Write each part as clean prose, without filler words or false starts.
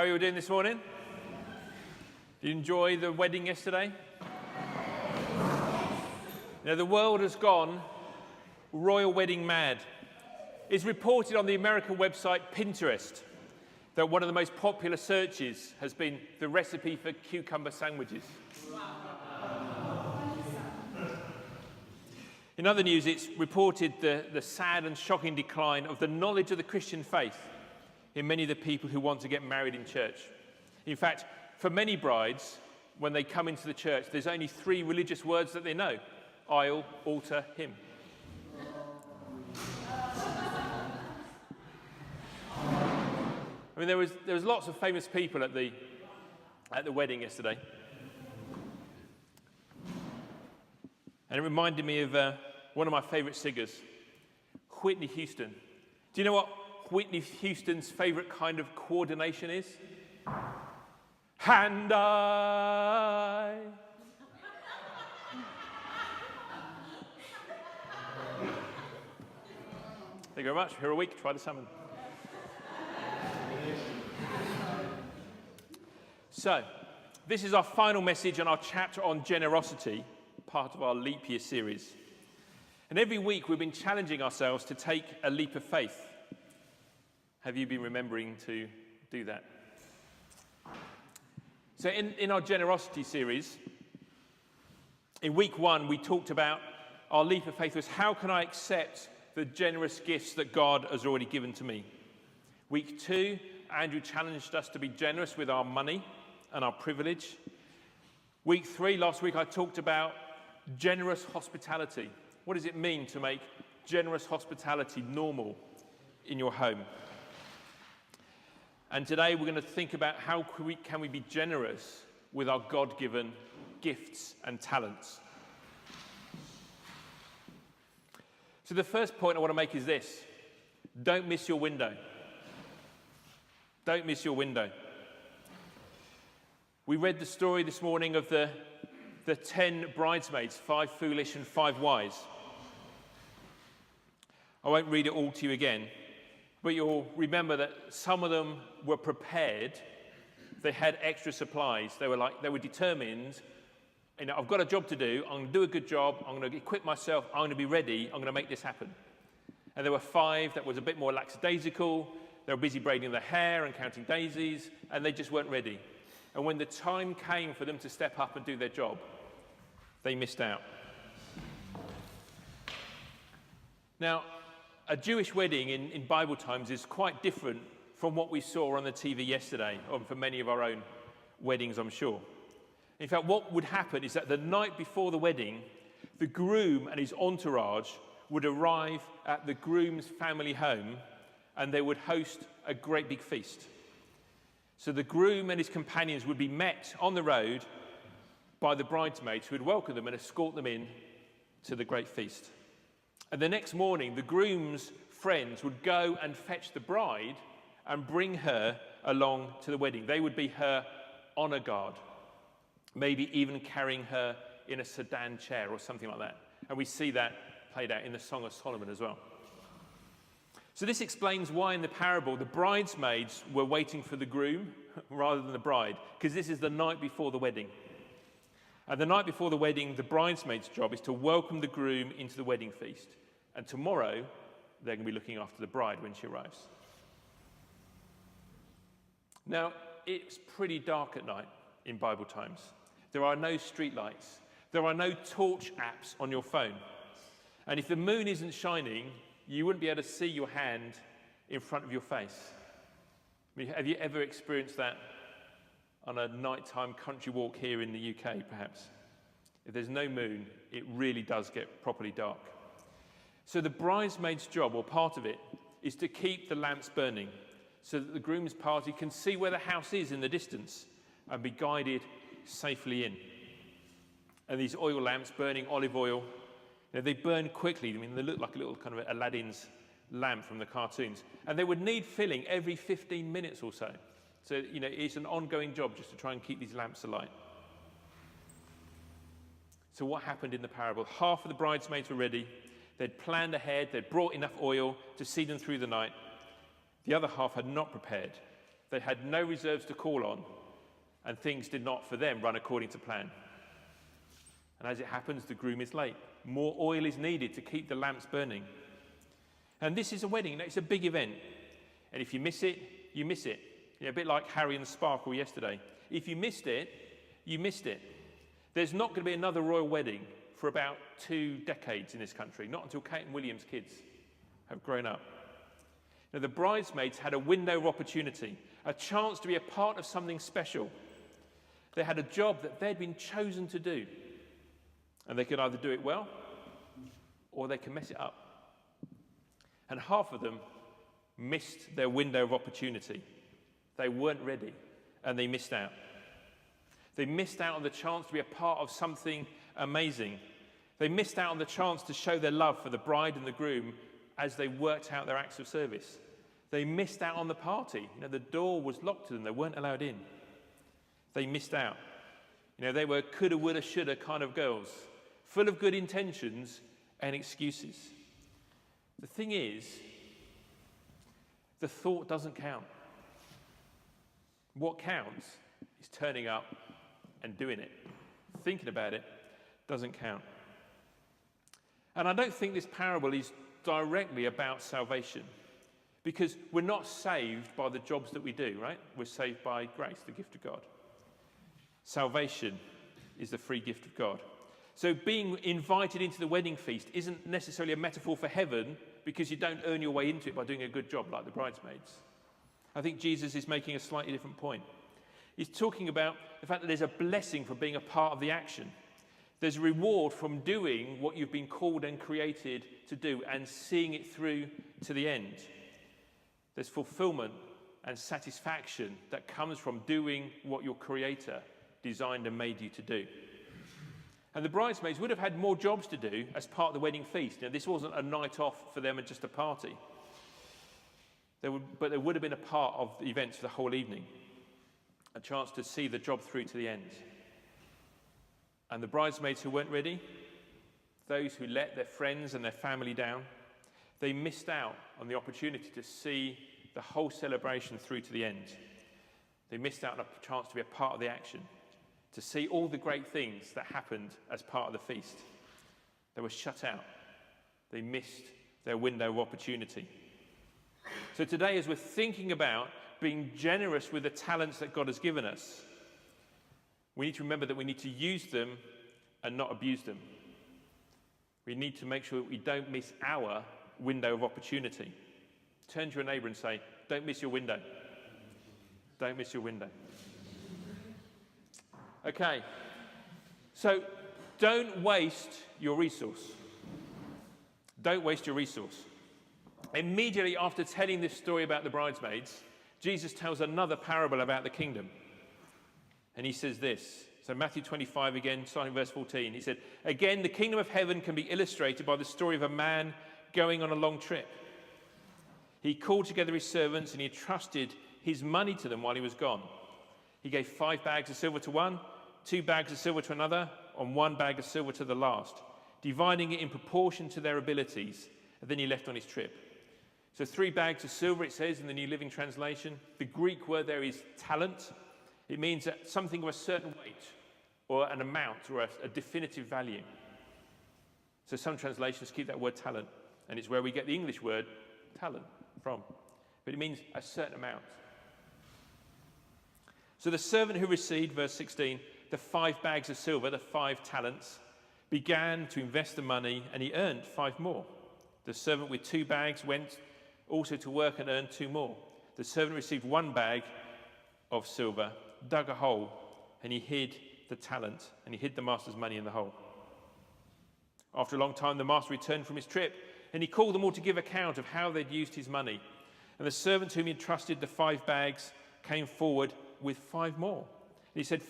How are you all doing this morning? Did you enjoy the wedding yesterday? The world has gone royal wedding mad. It's reported on the American website Pinterest that one of the most popular searches has been the recipe for cucumber sandwiches. In other news, it's reported the sad and shocking decline of the knowledge of the Christian faith in many of the people who want to get married in church. In fact, for many brides, when they come into the church, there's only 3 religious words that they know: aisle, altar, hymn. I mean, there was lots of famous people at the wedding yesterday. And it reminded me of one of my favourite singers, Whitney Houston. Do you know what Whitney Houston's favourite kind of coordination is? And I. Thank you very much. Here a week, try the salmon. So, this is our final message on our chapter on generosity, part of our leap year series. And every week we've been challenging ourselves to take a leap of faith. Have you been remembering to do that? So in our generosity series, in week 1 we talked about our leap of faith was how can I accept the generous gifts that God has already given to me. Week 2, Andrew challenged us to be generous with our money and our privilege. Week 3, last week I talked about generous hospitality. What does it mean to make generous hospitality normal in your home? And today we're going to think about how can we be generous with our God-given gifts and talents. So the first point I want to make is this: don't miss your window. Don't miss your window. We read the story this morning of the 10 bridesmaids, 5 foolish and 5 wise. I won't read it all to you again, but you'll remember that some of them were prepared. They had extra supplies. They were determined, I've got a job to do. I'm going to do a good job. I'm going to equip myself. I'm going to be ready. I'm going to make this happen. And there were 5 that was a bit more lackadaisical. They were busy braiding their hair and counting daisies, and they just weren't ready. And when the time came for them to step up and do their job, they missed out. Now, a Jewish wedding in Bible times is quite different from what we saw on the TV yesterday, or for many of our own weddings, I'm sure. In fact, what would happen is that the night before the wedding, the groom and his entourage would arrive at the groom's family home and they would host a great big feast. So the groom and his companions would be met on the road by the bridesmaids who would welcome them and escort them in to the great feast. And the next morning, the groom's friends would go and fetch the bride and bring her along to the wedding. They would be her honor guard, maybe even carrying her in a sedan chair or something like that. And we see that played out in the Song of Solomon as well. So this explains why in the parable the bridesmaids were waiting for the groom rather than the bride, because this is the night before the wedding. And the night before the wedding, the bridesmaid's job is to welcome the groom into the wedding feast. And tomorrow, they're going to be looking after the bride when she arrives. Now, it's pretty dark at night in Bible times. There are no street lights. There are no torch apps on your phone. And if the moon isn't shining, you wouldn't be able to see your hand in front of your face. I mean, have you ever experienced that on a nighttime country walk here in the UK, perhaps? If there's no moon, it really does get properly dark. So the bridesmaid's job, or part of it, is to keep the lamps burning so that the groom's party can see where the house is in the distance and be guided safely in. And these oil lamps, burning olive oil, they burn quickly. I mean, they look like a little kind of Aladdin's lamp from the cartoons. And they would need filling every 15 minutes or so. So, it's an ongoing job just to try and keep these lamps alight. So what happened in the parable? Half of the bridesmaids were ready. They'd planned ahead. They'd brought enough oil to see them through the night. The other half had not prepared. They had no reserves to call on, and things did not, for them, run according to plan. And as it happens, the groom is late. More oil is needed to keep the lamps burning. And this is a wedding. It's a big event. And if you miss it, you miss it. A bit like Harry and the Sparkle yesterday. If you missed it, you missed it. There's not going to be another royal wedding for about 2 decades in this country, not until Kate and William's kids have grown up. Now, the bridesmaids had a window of opportunity, a chance to be a part of something special. They had a job that they'd been chosen to do. And they could either do it well, or they could mess it up. And half of them missed their window of opportunity. They weren't ready, and they missed out. They missed out on the chance to be a part of something amazing. They missed out on the chance to show their love for the bride and the groom as they worked out their acts of service. They missed out on the party. The door was locked to them. They weren't allowed in. They missed out. They were coulda, woulda, shoulda kind of girls, full of good intentions and excuses. The thing is, the thought doesn't count. What counts is turning up and doing it. Thinking about it doesn't count. And I don't think this parable is directly about salvation, because we're not saved by the jobs that we do, right? We're saved by grace, the gift of God. Salvation is the free gift of God. So being invited into the wedding feast isn't necessarily a metaphor for heaven, because you don't earn your way into it by doing a good job like the bridesmaids. I think Jesus is making a slightly different point. He's talking about the fact that there's a blessing for being a part of the action. There's a reward from doing what you've been called and created to do and seeing it through to the end. There's fulfillment and satisfaction that comes from doing what your Creator designed and made you to do. And the bridesmaids would have had more jobs to do as part of the wedding feast. This wasn't a night off for them and just a party. But they would have been a part of the events for the whole evening, a chance to see the job through to the end. And the bridesmaids who weren't ready, those who let their friends and their family down, they missed out on the opportunity to see the whole celebration through to the end. They missed out on a chance to be a part of the action, to see all the great things that happened as part of the feast. They were shut out. They missed their window of opportunity. So today, as we're thinking about being generous with the talents that God has given us, we need to remember that we need to use them and not abuse them. We need to make sure that we don't miss our window of opportunity. Turn to your neighbour and say, don't miss your window. Don't miss your window. Okay, so don't waste your resource. Don't waste your resource. Immediately after telling this story about the bridesmaids, Jesus tells another parable about the kingdom. And he says this. So Matthew 25 again, starting verse 14. He said, again, the kingdom of heaven can be illustrated by the story of a man going on a long trip. He called together his servants and he entrusted his money to them while he was gone. He gave 5 bags of silver to one, 2 bags of silver to another, and 1 bag of silver to the last, dividing it in proportion to their abilities. And then he left on his trip. So 3 bags of silver, it says in the New Living Translation. The Greek word there is talent. It means that something of a certain weight or an amount or a definitive value. So some translations keep that word talent, and it's where we get the English word talent from. But it means a certain amount. So the servant who received, verse 16, the 5 bags of silver, the 5 talents, began to invest the money, and he earned 5 more. The servant with 2 bags went also to work and earned 2 more. The servant received 1 bag of silver, dug a hole, and he hid the talent, and he hid the master's money in the hole. After a long time, the master returned from his trip, and he called them all to give account of how they'd used his money. And the servant whom he entrusted the 5 bags came forward with 5 more. And he said,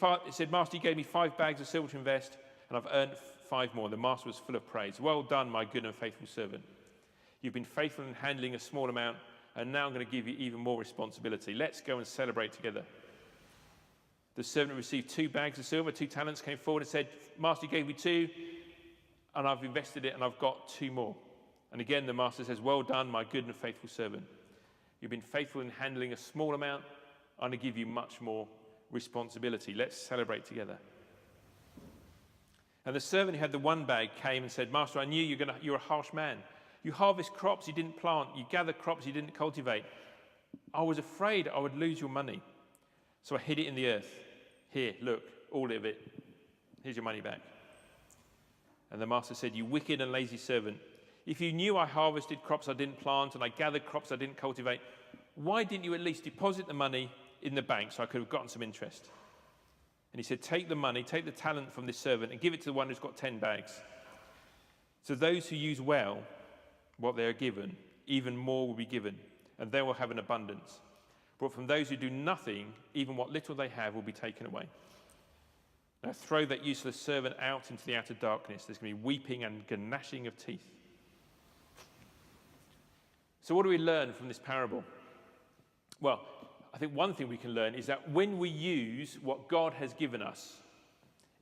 Master, you gave me 5 bags of silver to invest, and I've earned 5 more. The master was full of praise. Well done, my good and faithful servant. You've been faithful in handling a small amount, and now I'm going to give you even more responsibility. Let's go and celebrate together. The servant received 2 bags of silver, 2 talents, came forward and said, Master, you gave me 2, and I've invested it, and I've got 2 more. And again, the master says, well done, my good and faithful servant. You've been faithful in handling a small amount, I'm going to give you much more responsibility. Let's celebrate together. And the servant who had the one bag came and said, Master, I knew you're a harsh man. You harvest crops you didn't plant. You gather crops you didn't cultivate. I was afraid I would lose your money. So I hid it in the earth. Here, look, all of it. Here's your money back. And the master said, you wicked and lazy servant, if you knew I harvested crops I didn't plant and I gathered crops I didn't cultivate, why didn't you at least deposit the money in the bank so I could have gotten some interest? And he said, take the money, take the talent from this servant and give it to the one who's got 10 bags. So those who use well what they are given, even more will be given, and they will have an abundance. But from those who do nothing, even what little they have will be taken away. Now throw that useless servant out into the outer darkness. There's going to be weeping and gnashing of teeth. So what do we learn from this parable? Well, I think one thing we can learn is that when we use what God has given us,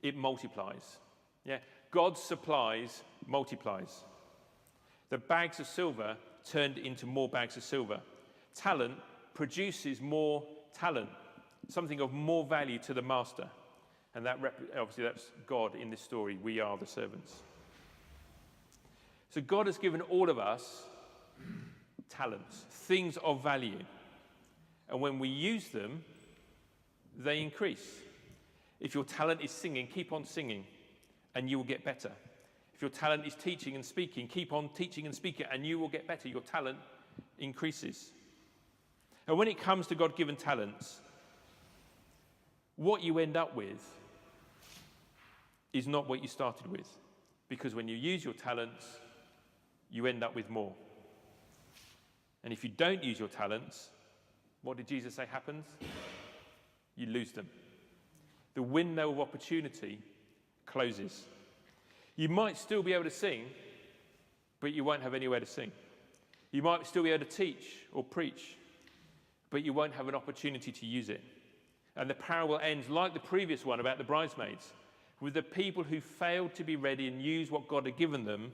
it multiplies. Yeah, God's supplies multiplies. The bags of silver turned into more bags of silver. Talent produces more talent, something of more value to the master. And that obviously that's God in this story. We are the servants. So God has given all of us talents, things of value. And when we use them, they increase. If your talent is singing, keep on singing, and you will get better. If your talent is teaching and speaking, keep on teaching and speaking, and you will get better. Your talent increases. And when it comes to God-given talents, what you end up with is not what you started with. Because when you use your talents, you end up with more. And if you don't use your talents, what did Jesus say happens? You lose them. The window of opportunity closes. You might still be able to sing, but you won't have anywhere to sing. You might still be able to teach or preach, but you won't have an opportunity to use it. And the parable ends like the previous one about the bridesmaids, with the people who failed to be ready and use what God had given them,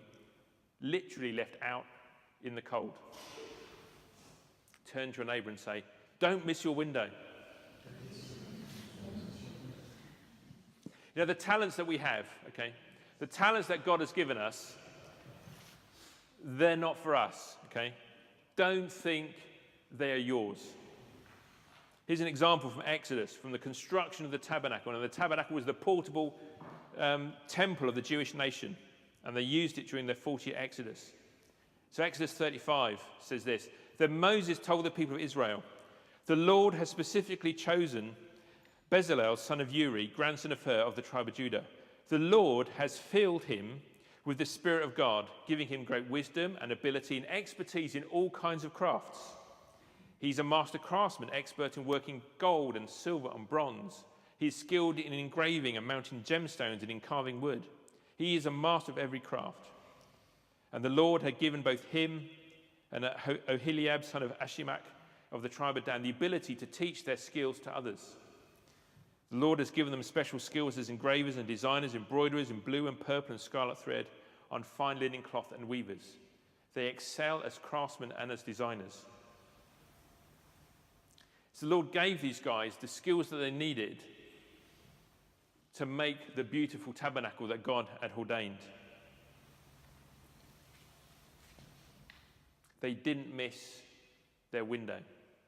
literally left out in the cold. Turn to your neighbour and say, don't miss your window. You know, the talents that we have, okay, the talents that God has given us, they're not for us, okay? Don't think they are yours. Here's an example from Exodus, from the construction of the tabernacle. And the tabernacle was the portable temple of the Jewish nation, and they used it during their 40-year Exodus. So Exodus 35 says this, then Moses told the people of Israel, the Lord has specifically chosen Bezalel, son of Uri, grandson of Hur of the tribe of Judah. The Lord has filled him with the Spirit of God, giving him great wisdom and ability and expertise in all kinds of crafts. He's a master craftsman, expert in working gold and silver and bronze. He's skilled in engraving and mounting gemstones and in carving wood. He is a master of every craft. And the Lord had given both him and Oholiab, son of Ashimach, of the tribe of Dan, the ability to teach their skills to others. The Lord has given them special skills as engravers and designers, embroiderers in blue and purple and scarlet thread, on fine linen cloth and weavers. They excel as craftsmen and as designers. So the Lord gave these guys the skills that they needed to make the beautiful tabernacle that God had ordained. They didn't miss their window.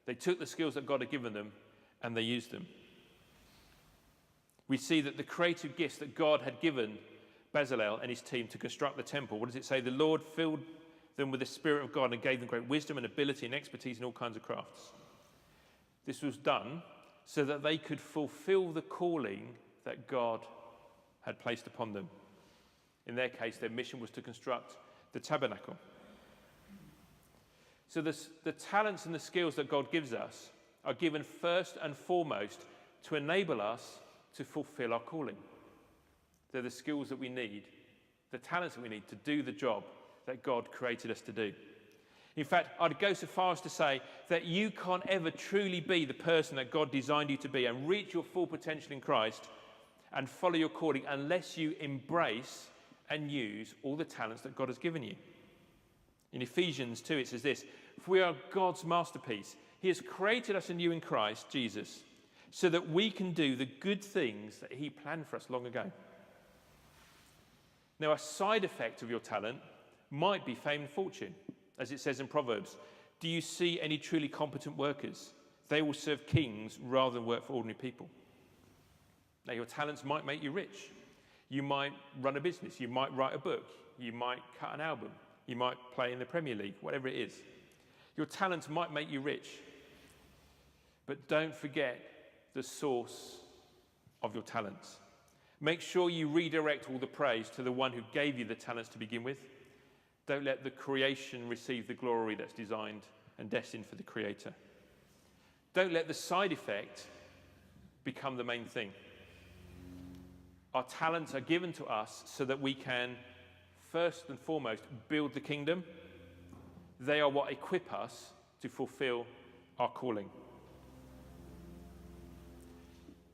They took the skills that God had given them and they used them. We see that the creative gifts that God had given Bezalel and his team to construct the temple, what does it say? The Lord filled them with the Spirit of God and gave them great wisdom and ability and expertise in all kinds of crafts. This was done so that they could fulfill the calling that God had placed upon them. In their case, their mission was to construct the tabernacle. So the talents and the skills that God gives us are given first and foremost to enable us to fulfill our calling. They're the skills that we need, the talents that we need to do the job that God created us to do. In fact, I'd go so far as to say that you can't ever truly be the person that God designed you to be and reach your full potential in Christ and follow your calling unless you embrace and use all the talents that God has given you. In Ephesians 2, it says this, "For we are God's masterpiece. He has created us anew in Christ Jesus so that we can do the good things that he planned for us long ago. Now, a side effect of your talent might be fame and fortune. As it says in Proverbs, do you see any truly competent workers? They will serve kings rather than work for ordinary people. Now, your talents might make you rich. You might run a business. You might write a book. You might cut an album. You might play in the Premier League, whatever it is. Your talents might make you rich. But don't forget the source of your talents. Make sure you redirect all the praise to the one who gave you the talents to begin with. Don't let the creation receive the glory that's designed and destined for the Creator. Don't let the side effect become the main thing. Our talents are given to us so that we can, first and foremost, build the kingdom. They are what equip us to fulfill our calling.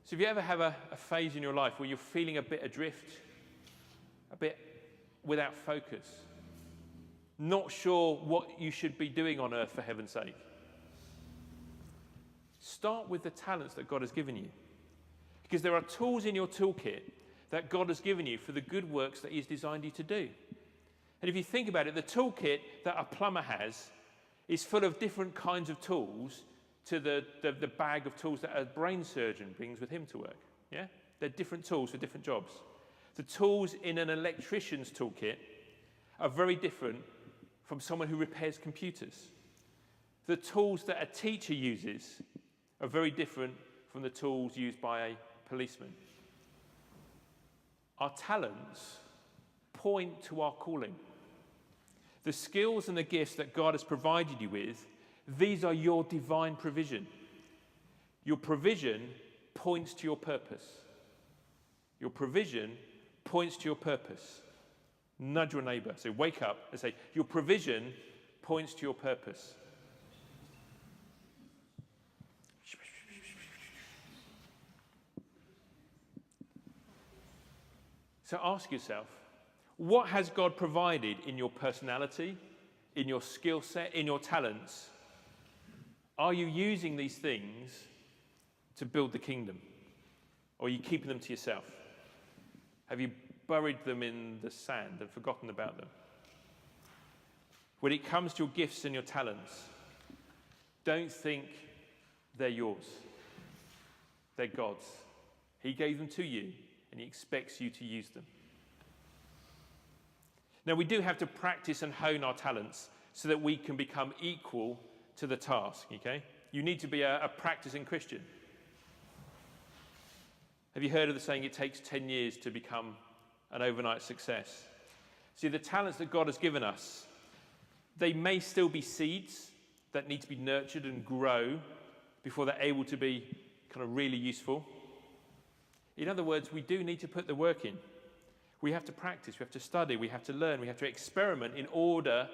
So if you ever have a phase in your life where you're feeling a bit adrift, a bit without focus, not sure what you should be doing on earth for heaven's sake, start with the talents that God has given you. Because there are tools in your toolkit that God has given you for the good works that he's designed you to do. And if you think about it, the toolkit that a plumber has is full of different kinds of tools to the bag of tools that a brain surgeon brings with him to work. Yeah? They're different tools for different jobs. The tools in an electrician's toolkit are very different from someone who repairs computers. The tools that a teacher uses are very different from the tools used by a policeman. Our talents point to our calling. The skills and the gifts that God has provided you with, these are your divine provision. Your provision points to your purpose. Your provision points to your purpose. Nudge your neighbour. So wake up and say, your provision points to your purpose. So ask yourself, what has God provided in your personality, in your skill set, in your talents? Are you using these things to build the kingdom? Or are you keeping them to yourself? Have you buried them in the sand and forgotten about them? When it comes to your gifts and your talents, don't think they're yours. They're God's. He gave them to you, and he expects you to use them. Now, we do have to practice and hone our talents so that we can become equal to the task, okay? You need to be a practicing Christian. Have you heard of the saying, it takes 10 years to become an overnight success? See, the talents that God has given us, they may still be seeds that need to be nurtured and grow before they're able to be kind of really useful. In other words, we do need to put the work in. We have to practice, we have to study, we have to learn, we have to experiment in order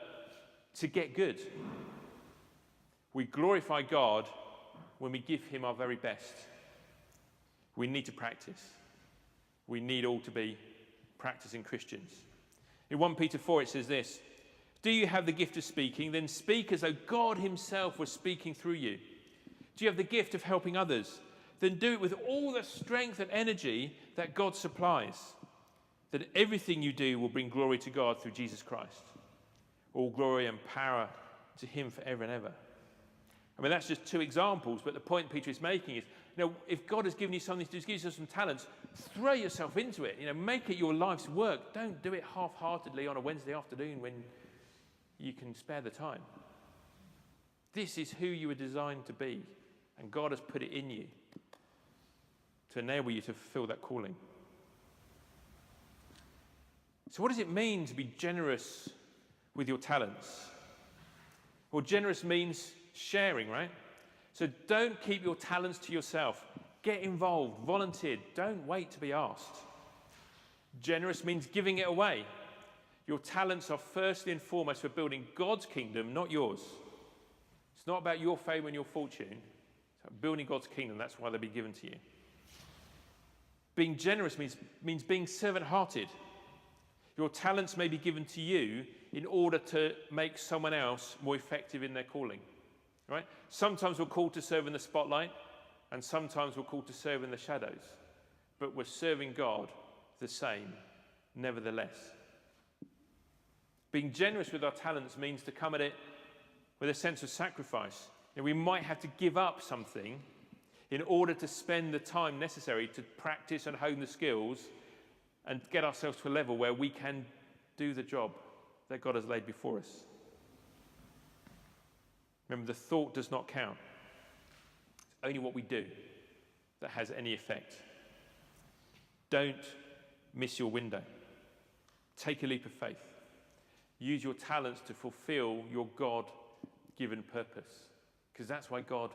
to get good. We glorify God when we give him our very best. We need to practice. We need all to be practicing Christians. In 1 Peter 4 it says this, do you have the gift of speaking? Then speak as though God himself was speaking through you. Do you have the gift of helping others? Then do it with all the strength and energy that God supplies. That everything you do will bring glory to God through Jesus Christ. All glory and power to him forever and ever. I mean, that's just two examples, but the point Peter is making is, if God has given you something to do, gives you some talents, throw yourself into it. Make it your life's work. Don't do it half-heartedly on a Wednesday afternoon when you can spare the time. This is who you were designed to be, and God has put it in you to enable you to fulfill that calling. So what does it mean to be generous with your talents? Well, generous means sharing, right? So don't keep your talents to yourself. Get involved, volunteer. Don't wait to be asked. Generous means giving it away. Your talents are firstly and foremost for building God's kingdom, not yours. It's not about your fame and your fortune. It's about building God's kingdom. That's why they'll be given to you. Being generous means being servant-hearted. Your talents may be given to you in order to make someone else more effective in their calling. right? Sometimes we're called to serve in the spotlight, and sometimes we're called to serve in the shadows. But we're serving God the same, nevertheless. Being generous with our talents means to come at it with a sense of sacrifice. We might have to give up something in order to spend the time necessary to practice and hone the skills and get ourselves to a level where we can do the job that God has laid before us. Remember, the thought does not count. It's only what we do that has any effect. Don't miss your window. Take a leap of faith. Use your talents to fulfill your God-given purpose, because that's why God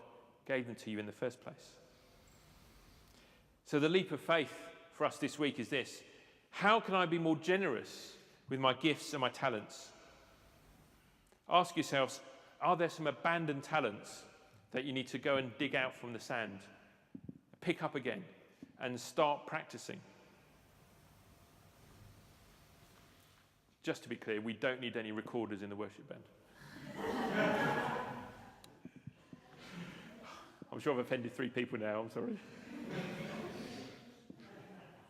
gave them to you in the first place. So the leap of faith for us this week is this: how can I be more generous with my gifts and my talents? Ask yourselves, are there some abandoned talents that you need to go and dig out from the sand, pick up again, and start practicing? Just to be clear, we don't need any recorders in the worship band. I'm sure I've offended 3 people now, I'm sorry.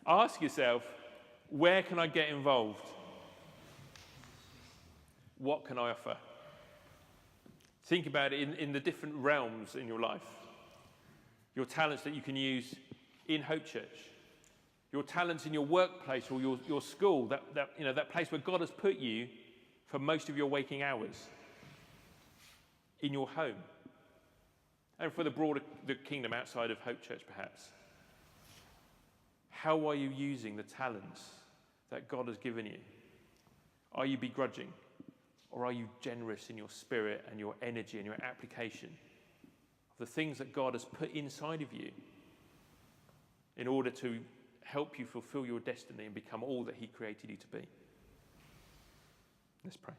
Ask yourself, where can I get involved? What can I offer? Think about it in the different realms in your life. Your talents that you can use in Hope Church. Your talents in your workplace or your school, that place where God has put you for most of your waking hours. In your home. And for the kingdom outside of Hope Church, perhaps. How are you using the talents that God has given you? Are you begrudging? Or are you generous in your spirit and your energy and your application of the things that God has put inside of you in order to help you fulfill your destiny and become all that he created you to be? Let's pray.